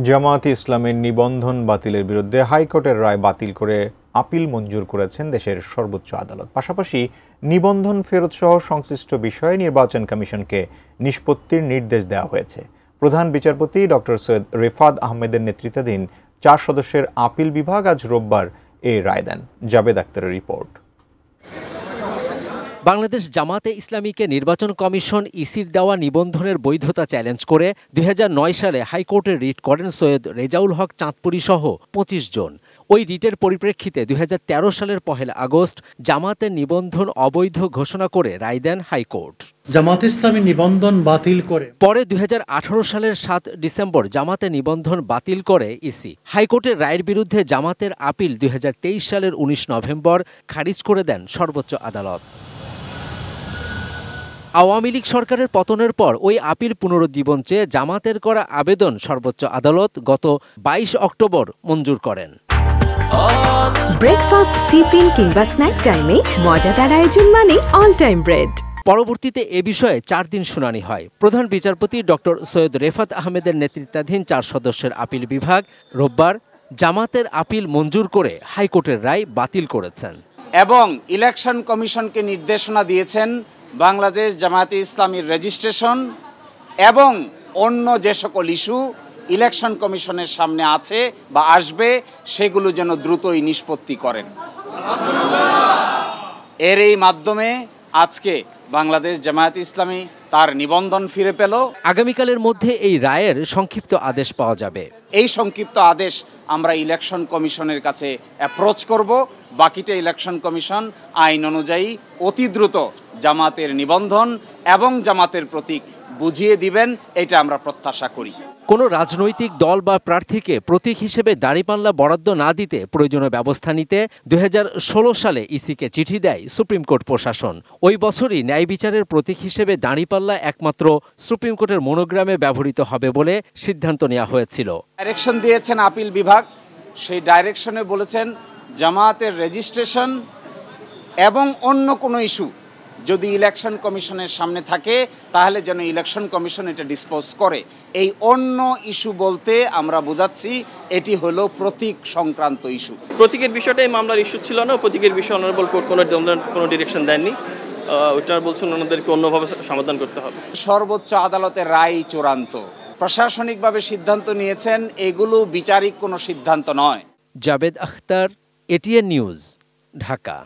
জামায়াতে ইসলামের নিবন্ধন বাতিলের বিরুদ্ধে হাইকোর্টের রায় বাতিল করে আপিল মঞ্জুর করেছেন দেশের সর্বোচ্চ আদালত। পাশাপাশি নিবন্ধন ফেরত সহ সংশ্লিষ্ট বিষয়ে নির্বাচন কমিশনকে নিষ্পত্তির নির্দেশ দেওয়া হয়েছে। প্রধান বিচারপতি ডক্টর সৈয়দ রেফাত আহমেদের নেতৃত্বাধীন 4 সদস্যের আপিল বিভাগ আজ রোববার এই রায় দেন। জাবেদ আক্তারের রিপোর্ট। বাংলাদেশ জামায়াতে ইসলামীকে নির্বাচন কমিশন ইসির দেওয়া নিবন্ধনের বৈধতা চ্যালেঞ্জ করে 2009 সালে হাইকোর্টে রিট করেন সৈয়দ রেজাউল হক চাঁদপুরী সহ 25 জন। ওই রিটের পরিপ্রেক্ষিতে 2013 সালের 1 আগস্ট জামায়াতের নিবন্ধন অবৈধ ঘোষণা করে রায় দেন হাইকোর্ট। জামায়াতে ইসলামী নিবন্ধন বাতিল করে পরে 2018 সালের 7 ডিসেম্বর জামায়াতের নিবন্ধন বাতিল করে ইসি। হাইকোর্টের রায়ের বিরুদ্ধে জামায়াতের আপিল 2023 সালের 19 নভেম্বর খারিজ করে দেন সর্বোচ্চ আদালত। আওয়ামী লীগ সরকারের পতনের পর ওই আপিল পুনরুজ্জীবন চেয়ে জামায়াতের করা আবেদন সর্বোচ্চ আদালত গত 22 অক্টোবর মঞ্জুর করেন। ব্রেকফাস্ট, টিফিন কিংবা স্ন্যাক টাইমে মজাদার আয়োজন মানে অল টাইম ব্রেড। পরবর্তীতে এ বিষয়ে 4 দিন শুনানি হয়। প্রধান বিচারপতি ডক্টর সৈয়দ রেফাত আহমেদের নেতৃত্বাধীন 4 সদস্যের আপিল বিভাগ রোববার জামায়াতের আপিল মঞ্জুর করে হাইকোর্টের রায় বাতিল করেছেন এবং ইলেকশন কমিশনকে নির্দেশনা দিয়েছেন বাংলাদেশ জামায়াতে ইসলামীর রেজিস্ট্রেশন এবং অন্য যে সকল ইস্যু ইলেকশন কমিশনের সামনে আছে বা আসবে সেগুলো যেন দ্রুতই নিষ্পত্তি করেন। এর এই মাধ্যমে আজকে বাংলাদেশ জামায়াতে ইসলামী তার নিবন্ধন ফিরে পেল। আগামীকালের মধ্যে এই রায়ের সংক্ষিপ্ত আদেশ পাওয়া যাবে। এই সংক্ষিপ্ত আদেশ আমরা ইলেকশন কমিশনের কাছে অ্যাপ্রোচ করব। বাকিটা ইলেকশন কমিশন আইন অনুযায়ী অতি দ্রুত জামাতের নিবন্ধন এবং জামাতের প্রতীক বুঝিয়ে দিবেন, এটা আমরা প্রত্যাশা করি। কোনো রাজনৈতিক দল বা প্রার্থীকে প্রতীক হিসেবে দাঁড়িপাল্লা বরাদ্দ না দিতে প্রয়োজনীয় ব্যবস্থা নিতে 2016 সালে ইসিকে চিঠি দেয় সুপ্রিম কোর্ট প্রশাসন। ওই বছরই ন্যায় বিচারের প্রতীক হিসেবে দাঁড়িপাল্লা একমাত্র সুপ্রিম কোর্টের মনোগ্রামে ব্যবহৃত হবে বলে সিদ্ধান্ত নেওয়া হয়েছিল। ডাইরেকশন দিয়েছেন আপিল বিভাগ, সেই ডাইরেকশনে বলেছেন জামায়াতের রেজিস্ট্রেশন এবং অন্য কোনো ইস্যু যদি ইলেকশন কমিশনের সামনে থাকে তাহলে যেন ইলেকশন কমিশন এটা ডিসপোজ করে। এই অন্য ইস্যু বলতে আমরা বোঝাচ্ছি এটি হলো প্রতীক সংক্রান্ত ইস্যু। প্রতীকের বিষয়টাই মামলার ইস্যু ছিল না। প্রতীকের বিষয়ে অনারেবল কোর্ট কোনো ডিরেকশন দেননি। ওটা বলছেন ওনাদেরকে অন্যভাবে সমাধান করতে হবে। সর্বোচ্চ আদালতের রায় চূড়ান্ত, প্রশাসনিকভাবে সিদ্ধান্ত নিয়েছেন, এগুলো বিচারিক কোনো সিদ্ধান্ত নয়। Javed Akhtar, ATN news, Dhaka.